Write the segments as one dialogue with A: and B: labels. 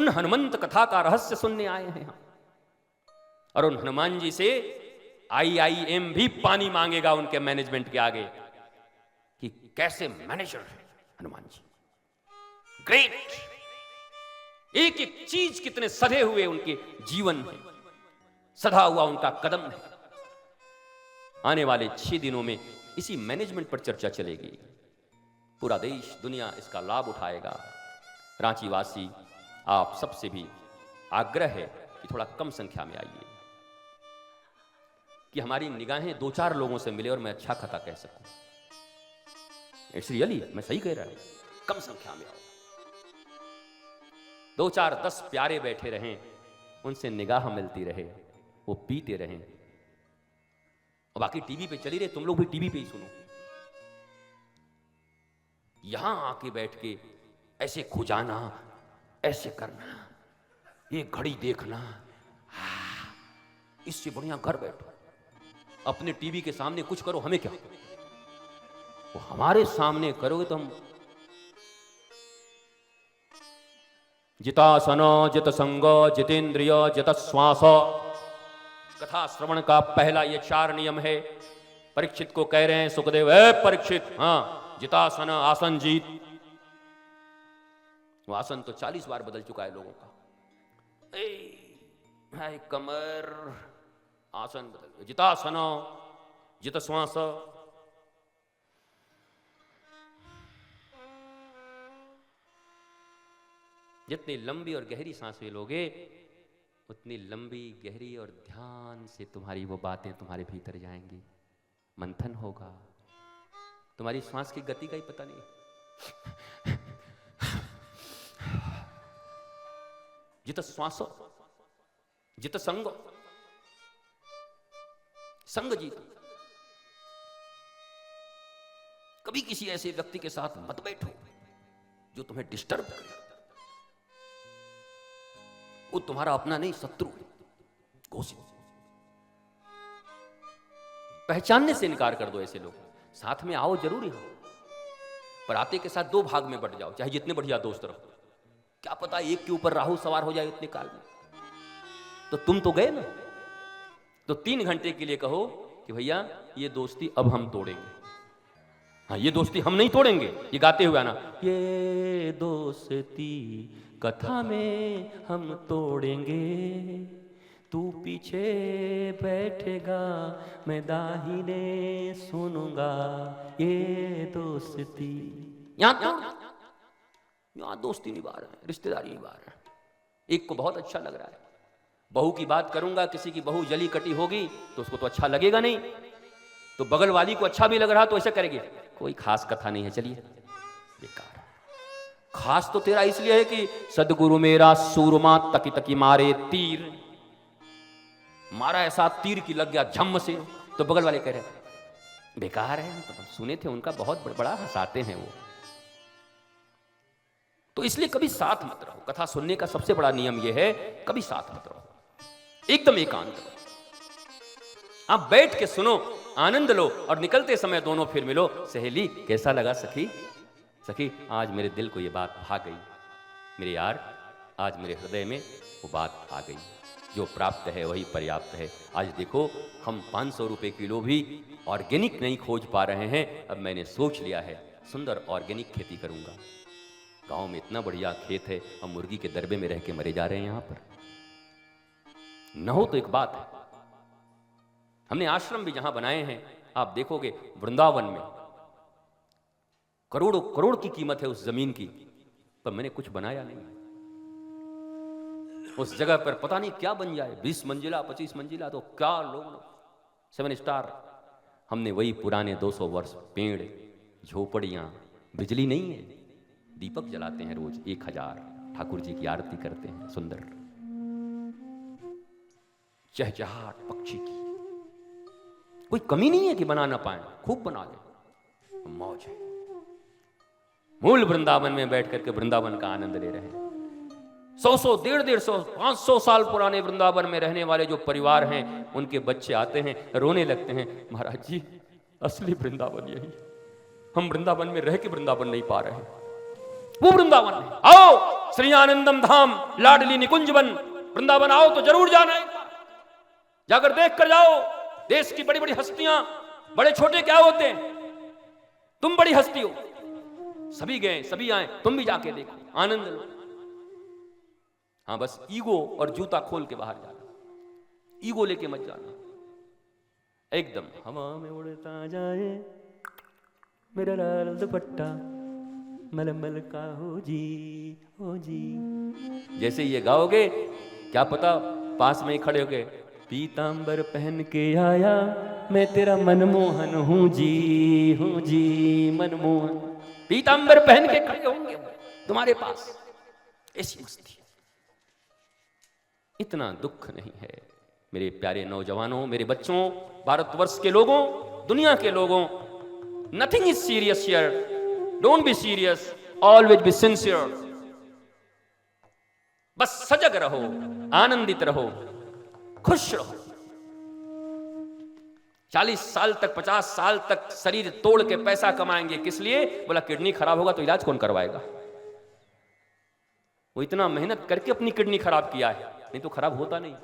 A: उन हनुमंत कथा का रहस्य सुनने आए हैं हम। और उन हनुमान जी से IIM भी पानी मांगेगा उनके मैनेजमेंट के आगे कि कैसे मैनेजर है हनुमान जी, ग्रेट, एक एक चीज कितने सधे हुए उनके जीवन में, सधा हुआ उनका कदम है। आने वाले 6 दिनों में इसी मैनेजमेंट पर चर्चा चलेगी। पूरा देश दुनिया इसका लाभ उठाएगा। रांची वासी आप सबसे भी आग्रह है कि थोड़ा कम संख्या में आइए, कि हमारी निगाहें 2-4 लोगों से मिले और मैं अच्छा कथा कह सकूं। इट्स रियली, मैं सही कह रहा हूं, कम संख्या में आओ। 2-4-10 प्यारे बैठे रहें, उनसे निगाह मिलती रहे, वो पीते रहें, और बाकी टीवी पे चली रहे, तुम लोग भी टीवी पे ही सुनो। यहां आके बैठ के ऐसे खुजाना, ऐसे करना, ये घड़ी देखना, इससे बढ़िया घर बैठो अपने टीवी के सामने कुछ करो, हमें क्या, वो हमारे सामने करोगे तो हम जितासन जित संग जितेंद्रिय जित श्वास। कथा श्रवण का पहला ये 4 नियम है। परीक्षित को कह रहे हैं सुखदेव, परीक्षित, हाँ, जितासन आसन जीत। वो आसन तो 40 बार बदल चुका है लोगों का। हाय कमर, आसन बदल, जितासन जित श्वास। जितनी लंबी और गहरी सांसें लोगे, उतनी लंबी गहरी और ध्यान से तुम्हारी वो बातें तुम्हारे भीतर जाएंगी, मंथन होगा, तुम्हारी श्वास की गति का ही पता नहीं। जित श्वास जित संग, संग जीत। कभी किसी ऐसे व्यक्ति के साथ मत बैठो जो तुम्हें डिस्टर्ब करे। वो तुम्हारा अपना नहीं, शत्रु है, घोषित। पहचानने से इनकार कर दो ऐसे लोग। साथ में आओ जरूर यहाँ, पर आते के साथ 2 भाग में बट जाओ, चाहे जितने बढ़िया दोस्त रहो। क्या पता एक के ऊपर राहु सवार हो जाए इतने काल में, तो तुम तो गए ना। तो 3 घंटे के लिए कहो कि भैया ये दोस्ती अब हम तोड़ेंगे। हाँ, ये दोस्ती हम नहीं तोड़ेंगे, ये गाते हुए आना, ये दोस्ती कथा में हम तोड़ेंगे, तू पीछे बैठेगा मैं दाहिने सुनूंगा, ये दोस्ती। यहां दोस्ती निभा रहे हैं, रिश्तेदारी निभा रहे हैं। एक को बहुत अच्छा लग रहा है, बहू की बात करूंगा, किसी की बहू जली कटी होगी तो उसको तो अच्छा लगेगा नहीं, तो बगल वाली को अच्छा भी लग रहा तो ऐसा करेगी, कोई खास कथा नहीं है, चलिए बेकार। खास तो तेरा इसलिए है कि सदगुरु मेरा सूरमा तकी तकी मारे तीर, मारा ऐसा तीर की लग गया झम्म से, तो बगल वाले कह रहे बेकार है, तो सुने थे उनका बहुत बड़ा हंसाते हैं वो। तो इसलिए कभी साथ मत रहो। कथा सुनने का सबसे बड़ा नियम यह है, कभी साथ मत रहो, एकदम एकांत रहो। आप बैठ के सुनो, आनंद लो, और निकलते समय दोनों फिर मिलो, सहेली कैसा लगा सखी, सखी आज मेरे दिल को ये बात भा गई, मेरे यार आज मेरे हृदय में वो बात आ गई, जो प्राप्त है वही पर्याप्त है। आज देखो हम 500 रुपए किलो भी ऑर्गेनिक नहीं खोज पा रहे हैं, अब मैंने सोच लिया है सुंदर ऑर्गेनिक खेती करूंगा। गांव में इतना बढ़िया खेत है, हम मुर्गी के दरबे में रह के मरे जा रहे हैं। यहां पर न हो तो एक बात है, हमने आश्रम भी जहां बनाए हैं, आप देखोगे वृंदावन में करोड़ों करोड़ की कीमत है उस जमीन की, पर मैंने कुछ बनाया नहीं। उस जगह पर पता नहीं क्या बन जाए, 20 मंजिला 25 मंजिला, तो क्या लोग 7 स्टार। हमने वही पुराने 200 वर्ष पेड़, झोपड़ियां, बिजली नहीं है, दीपक जलाते हैं रोज 1000, ठाकुर जी की आरती करते हैं सुंदर, चहचहाट पक्षी की, कोई कमी नहीं है कि बना ना पाए, खूब बना ले, मौज है। मूल वृंदावन में बैठ करके वृंदावन का आनंद ले रहे हैं। 100 150 500 साल पुराने वृंदावन में रहने वाले जो परिवार हैं, उनके बच्चे आते हैं, रोने लगते हैं, महाराज जी असली वृंदावन यही, हम वृंदावन में रह के वृंदावन नहीं पा रहे, वो वृंदावन है, आओ श्री आनंदम धाम लाडली निकुंज वन वृंदावन आओ तो जरूर जाना है, जाकर देख कर जाओ। देश की बड़ी बड़ी हस्तियां, बड़े छोटे क्या होते हैं, तुम बड़ी हस्ती हो, सभी गए सभी आए, तुम भी जाके देखो, आनंद लो। हाँ बस ईगो और जूता खोल के बाहर जाना, ईगो लेके मत जाना। एकदम हवा में उड़ता जाए मेरा लाल दुपट्टा मलमल का हो जी। जैसे ये गाओगे, क्या पता पास में ही खड़े हो गए, पीतांबर पहन के आया मैं तेरा मनमोहन हूं जी मनमोहन। पीतांबर पहन के खड़े होंगे तुम्हारे पास, ऐसी मस्ती। इतना दुख नहीं है मेरे प्यारे नौजवानों, मेरे बच्चों, भारतवर्ष के लोगों, दुनिया के लोगों। Nothing is serious here, don't be serious, always be sincere. बस सजग रहो, आनंदित रहो, खुश रहो। 40 साल तक 50 साल तक शरीर तोड़ के पैसा कमाएंगे, किस लिए? बोला किडनी खराब होगा तो इलाज कौन करवाएगा? वो इतना मेहनत करके अपनी किडनी खराब किया है, नहीं तो खराब होता नहीं।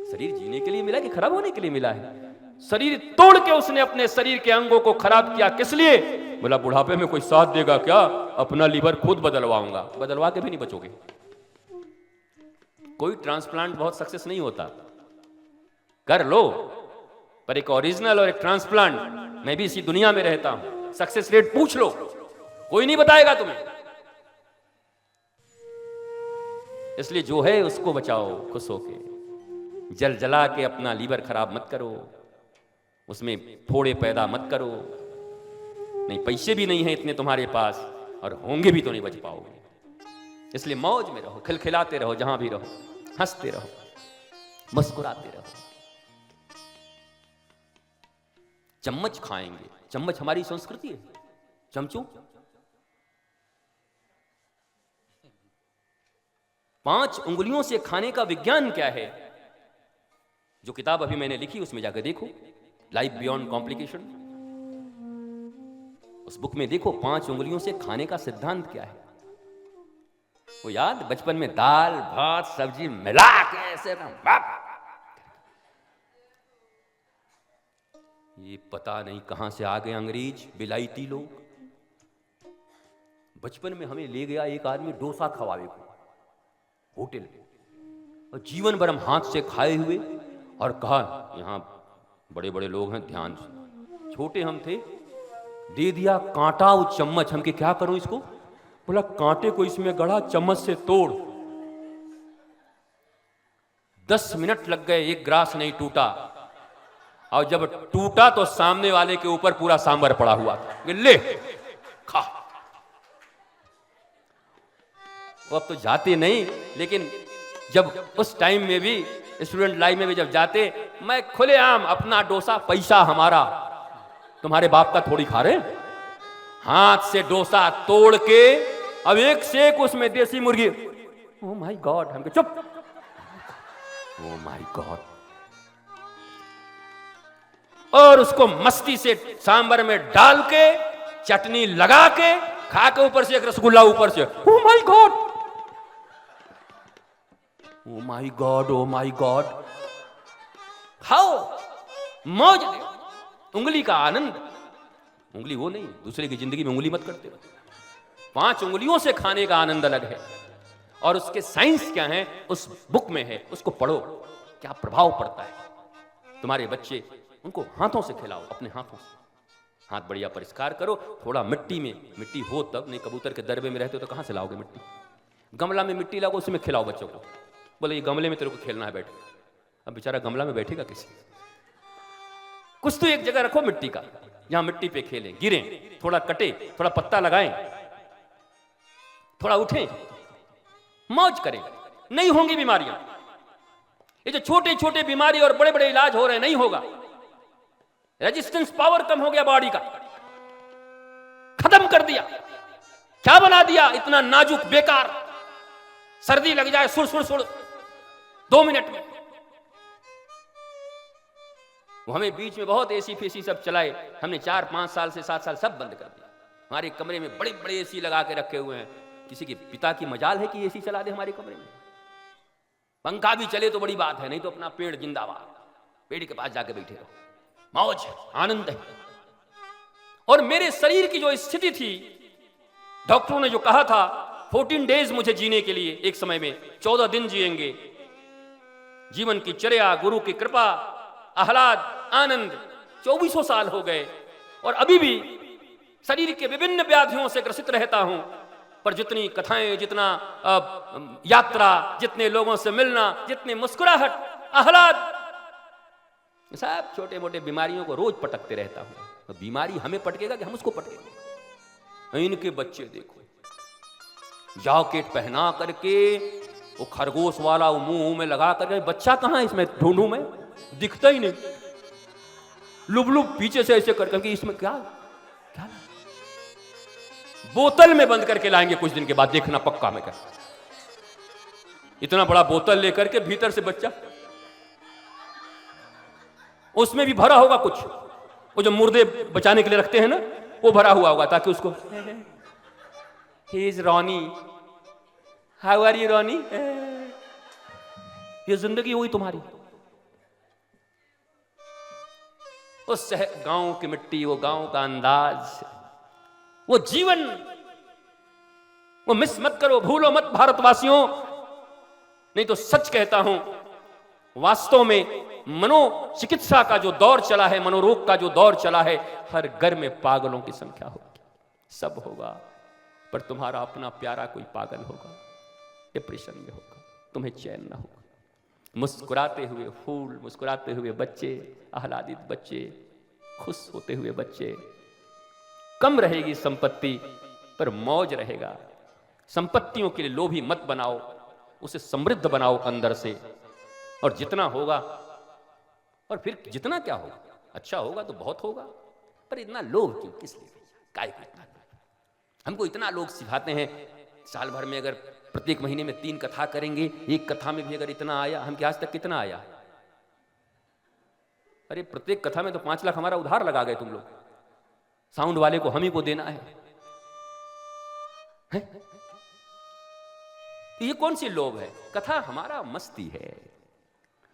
A: शरीर जीने के लिए मिला कि खराब होने के लिए मिला है? शरीर तोड़ के उसने अपने शरीर के अंगों को खराब किया, किस लिए? बोला बुढ़ापे में कोई साथ देगा क्या? अपना लीवर खुद बदलवाऊंगा। बदलवा के भी नहीं बचोगे। कोई ट्रांसप्लांट बहुत सक्सेस नहीं होता, कर लो, पर एक ओरिजिनल और एक ट्रांसप्लांट, मैं भी इसी दुनिया में रहता हूं, सक्सेस रेट पूछ लो, कोई नहीं बताएगा तुम्हें। इसलिए जो है उसको बचाओ खुश होके, जल जला के अपना लीवर खराब मत करो, उसमें फोड़े पैदा मत करो। नहीं पैसे भी नहीं है इतने तुम्हारे पास, और होंगे भी तो नहीं बच पाओगे। इसलिए मौज में रहो, खिलखिलाते रहो, जहां भी रहो, हंसते रहो, मुस्कुराते रहो। चम्मच खाएंगे, चम्मच हमारी संस्कृति है, चमचों। 5 उंगलियों से खाने का विज्ञान क्या है? जो किताब अभी मैंने लिखी उसमें जाकर देखो, लाइफ बियॉन्ड कॉम्प्लिकेशन। उस बुक में देखो 5 उंगलियों से खाने का सिद्धांत क्या है। वो याद बचपन में दाल भात सब्जी मिला के ऐसे ना, ये पता नहीं कहां से आ गए अंग्रेज बिलायती लोग। बचपन में हमें ले गया एक आदमी डोसा खवावे को होटल में, और जीवन भर हम हाथ से खाए हुए, और कहा यहां बड़े बड़े लोग हैं ध्यान से। छोटे हम थे, दे दिया कांटा वो चम्मच, हम के क्या करूं इसको? बोला कांटे को इसमें गढ़ा, चम्मच से तोड़। 10 मिनट लग गए, एक ग्रास नहीं टूटा, और जब टूटा तो सामने वाले के ऊपर पूरा सांभर पड़ा हुआ था। ले खा। वो अब तो जाते नहीं, लेकिन जब उस टाइम में भी स्टूडेंट लाइफ में भी जब जाते, मैं खुलेआम अपना डोसा, पैसा हमारा, तुम्हारे बाप का थोड़ी खा रहे, हाथ से डोसा तोड़ के, अब एक से एक उसमें देसी मुर्गी। ओ माय गॉड, हम चुप, ओ माय गॉड। और उसको मस्ती से सांभर में डाल के, चटनी लगा के, खा के ऊपर से एक रसगुल्ला ऊपर से। Oh my God, oh my God, oh my God. खाओ, मौज ले, उंगली का आनंद। उंगली वो नहीं, दूसरे की जिंदगी में उंगली मत करते रहो। 5 उंगलियों से खाने का आनंद अलग है, और उसके साइंस क्या है उस बुक में है, उसको पढ़ो, क्या प्रभाव पड़ता है। तुम्हारे बच्चे, उनको हाथों से खिलाओ, अपने हाथों से, हाथ बढ़िया परिष्कार करो। थोड़ा मिट्टी में, मिट्टी हो तब नहीं, कबूतर के दरबे में रहते हो तो कहां से लाओगे मिट्टी? गमला में मिट्टी लाओ, उसमें खिलाओ बच्चों को। बोले ये गमले में तेरे को खेलना है, बैठ। अब बेचारा गमला में बैठेगा किसी? कुछ तो एक जगह रखो मिट्टी का, यहां मिट्टी पे खेलें, गिरें, थोड़ा कटे, थोड़ा पत्ता लगाएं, थोड़ा उठें, मौज करें। नहीं होंगी बीमारियां। ये जो छोटे छोटे बीमारी और बड़े बड़े इलाज हो रहे हैं, नहीं होगा। रेजिस्टेंस पावर कम हो गया बॉडी का, खत्म कर दिया। क्या बना दिया इतना नाजुक बेकार? सर्दी लग जाए सुड़ सुड़ सुड़ 2 मिनट में। वो हमें बीच में बहुत एसी फेसी सब चलाए, हमने 4-5 साल से 7 साल सब बंद कर दिया। हमारे कमरे में बड़े बड़े एसी लगा के रखे हुए हैं किसी के पिता की मजाल है कि एसी चला दे हमारे कमरे में? पंखा भी चले तो बड़ी बात है, नहीं तो अपना पेड़ जिंदाबाद, पेड़ के पास जाके बैठे रहो, मौज है, आनंद है। और मेरे शरीर की जो स्थिति थी, डॉक्टरों ने जो कहा था 14 डेज मुझे जीने के लिए, एक समय में 14 दिन जिएंगे, जीवन की चर्या, गुरु की कृपा, आह्लाद, आनंद, 2400 साल हो गए और अभी भी शरीर के विभिन्न व्याधियों से ग्रसित रहता हूं। पर जितनी कथाएं, जितना यात्रा, जितने लोगों से मिलना, जितनी मुस्कुराहट, आह्लाद, सब छोटे मोटे बीमारियों को रोज पटकते रहता हूं। तो बीमारी हमें पटकेगा कि हम उसको पटकेंगे? इनके बच्चे देखो, जैकेट पहना करके, वो खरगोश वाला वो मुंह में लगा करके, बच्चा कहां है इसमें ढूंढूं मैं, दिखता ही नहीं, लुब लुब पीछे से ऐसे करके, इसमें क्या क्या बोतल में बंद करके लाएंगे कुछ दिन के बाद, देखना पक्का मैं क्या, इतना बड़ा बोतल लेकर के भीतर से बच्चा, उसमें भी भरा होगा कुछ, वो जो मुर्दे बचाने के लिए रखते हैं ना, वो भरा हुआ होगा ताकि उसको, he is Ronny, how are you Ronny, ये जिंदगी हुई तुम्हारी। उस गांव की मिट्टी, वो गांव का अंदाज, वो जीवन, वो मिस मत करो, भूलो मत भारतवासियों। नहीं तो सच कहता हूं, वास्तव में मनोचिकित्सा का जो दौर चला है, मनोरोग का जो दौर चला है, हर घर में पागलों की संख्या होगी, सब होगा, पर तुम्हारा अपना प्यारा कोई पागल होगा, डिप्रेशन में होगा, तुम्हें चैन ना होगा। मुस्कुराते हुए फूल, मुस्कुराते हुए बच्चे, आह्लादित बच्चे, खुश होते हुए बच्चे, कम रहेगी संपत्ति पर मौज रहेगा। संपत्तियों के लिए लोभी मत बनाओ, उसे समृद्ध बनाओ अंदर से, और जितना होगा, और फिर जितना क्या होगा, अच्छा होगा तो बहुत होगा, पर इतना लोभ क्यों, किस लिए, काय को इतना? हमको इतना लोग सिखाते हैं, साल भर में अगर प्रत्येक महीने में 3 कथा करेंगे, एक कथा में भी अगर इतना आया, हम क्या आज तक कितना आया? अरे प्रत्येक कथा में तो 5 लाख हमारा उधार लगा गए तुम लोग, साउंड वाले को हम ही को देना है? तो ये कौन सी लोभ है? कथा हमारा मस्ती है,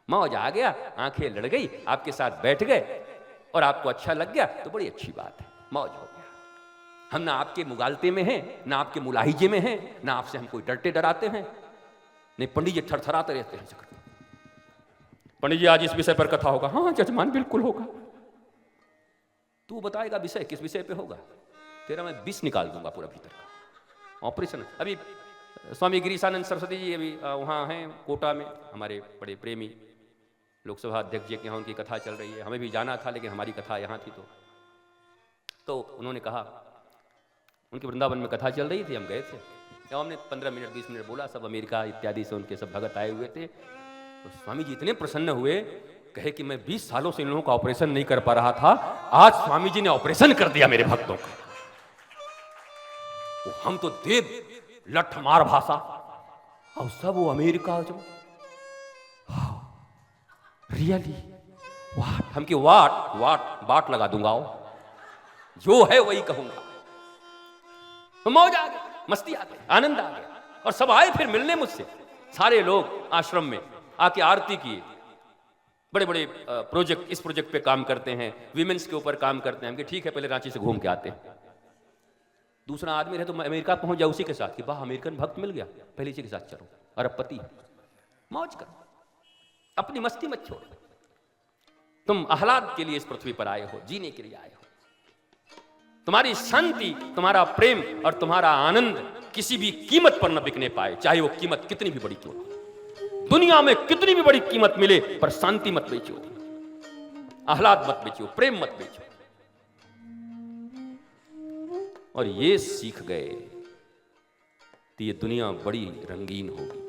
A: मौज आ गया, आंखें लड़ गई, आपके साथ बैठ गए और आपको अच्छा लग गया तो बड़ी अच्छी बात है, मौज हो गया। हम ना आपके मुगालते में हैं, ना आपके मुलाहिजे में हैं, ना आपसे हम कोई डरते डराते हैं। नहीं, पंडित जी थरथराते रहते हैं, पंडित जी आज इस विषय पर कथा होगा, हाँ जजमान बिल्कुल होगा। तू बताएगा विषय, किस विषय पे होगा? तेरा मैं 20 निकाल दूंगा पूरा भीतर का ऑपरेशन। अभी स्वामी गिरीशानंद सरस्वती जी अभी वहाँ हैं कोटा में, हमारे बड़े प्रेमी लोकसभा अध्यक्ष जी के यहाँ उनकी कथा चल रही है। हमें भी जाना था, लेकिन हमारी कथा यहाँ थी, तो उन्होंने कहा, उनके वृंदावन में कथा चल रही थी, हम गए थे, जब हमने 15 मिनट 20 मिनट बोला, सब अमेरिका इत्यादि से उनके सब भगत आए हुए थे, तो स्वामी जी इतने प्रसन्न हुए, कहे कि मैं 20 सालों से इन लोगों का ऑपरेशन नहीं कर पा रहा था, आज स्वामी जी ने ऑपरेशन कर दिया मेरे भक्तों का। तो हम तो देव लठ मार भाषा, और सब वो अमेरिका जो रियली वाट, हम की वाट वाट बाट लगा दूंगा, जो है वही कहूंगा। तो मौज आ गई, मस्ती आ गई, आनंद आ गया, और सब आए फिर मिलने मुझसे, सारे लोग आश्रम में आके आरती किए। बड़े बड़े प्रोजेक्ट, इस प्रोजेक्ट पे काम करते हैं, विमेंस के ऊपर काम करते हैं। हम ठीक है, पहले रांची से घूम के आते हैं। दूसरा आदमी रहे तो अमेरिका पहुंच जाए उसी के साथ, कि वाह अमेरिकन भक्त मिल गया, पहले इसी के साथ चलो, अरबपति, मौज करो, अपनी मस्ती मत छोड़ो। तुम आह्लाद के लिए इस पृथ्वी पर आए हो, जीने के लिए आए हो। तुम्हारी शांति, तुम्हारा प्रेम और तुम्हारा आनंद किसी भी कीमत पर न बिकने पाए, चाहे वो कीमत कितनी भी बड़ी क्यों हो। दुनिया में कितनी भी बड़ी कीमत मिले, पर शांति मत बेचो, आह्लाद मत बेचो, प्रेम मत बेचो। और ये सीख गए तो ये दुनिया बड़ी रंगीन होगी।